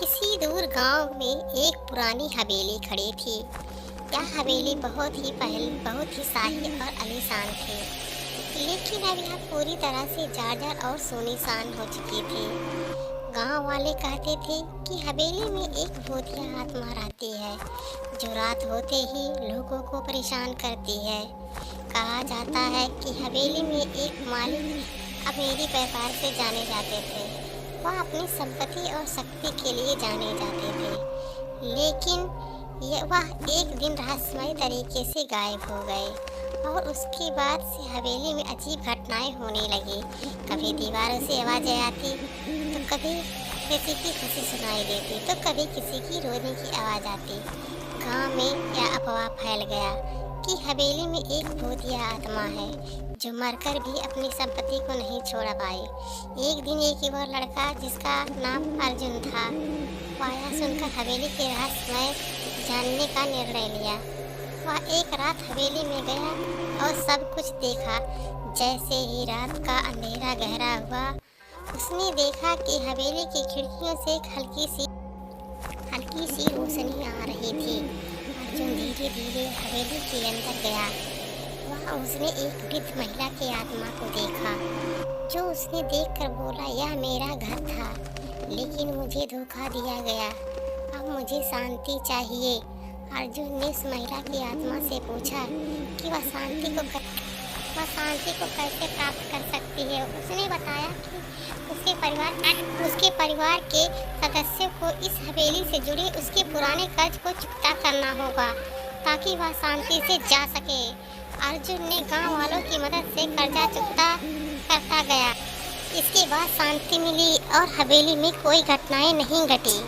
किसी दूर गांव में एक पुरानी हवेली खड़ी थी। यह हवेली बहुत ही शाही और आलीशान थी, लेकिन अब यह पूरी तरह से जर्जर और सुनसान हो चुकी थी। गांव वाले कहते थे कि हवेली में एक भूतिया आत्मा रहती है, जो रात होते ही लोगों को परेशान करती है। कहा जाता है कि हवेली में एक मालिक अमीरी व्यापार से जाने जाते थे। वह अपनी संपत्ति और शक्ति के लिए जाने जाते थे, लेकिन वह एक दिन रहस्यमय तरीके से गायब हो गए और उसके बाद से हवेली में अजीब घटनाएं होने लगी। कभी दीवारों से आवाज़ें आती, तो कभी किसी की हंसी सुनाई देती, तो कभी किसी की रोने की आवाज़ आती। गांव में यह अफवाह फैल गया कि हवेली में एक भूतिया आत्मा है, जो मरकर भी अपनी संपत्ति को नहीं छोड़ पाई। एक दिन एक युवा लड़का, जिसका नाम अर्जुन था, पाया सुनकर हवेली के रहस्य जानने का निर्णय लिया। वह एक रात हवेली में गया और सब कुछ देखा। जैसे ही रात का अंधेरा गहरा हुआ, उसने देखा कि हवेली की खिड़कियों से एक हल्की सी रोशनी आ रही थी। अर्जुन धीरे धीरे हवेली के अंदर गया। वहाँ उसने एक वृद्ध महिला की आत्मा को देखा, जो उसने देखकर बोला, यह मेरा घर था, लेकिन मुझे धोखा दिया गया। अब मुझे शांति चाहिए। अर्जुन ने उस महिला की आत्मा से पूछा कि वह शांति को कैसे प्राप्त कर सकती है। उसने बताया कि उसके परिवार के सदस्यों को इस हवेली से जुड़े उसके पुराने कर्ज को चुकता करना होगा, ताकि वह शांति से जा सके। अर्जुन ने गांव वालों की मदद से कर्जा चुकता करता गया। इसके बाद शांति मिली और हवेली में कोई घटनाएं नहीं घटी।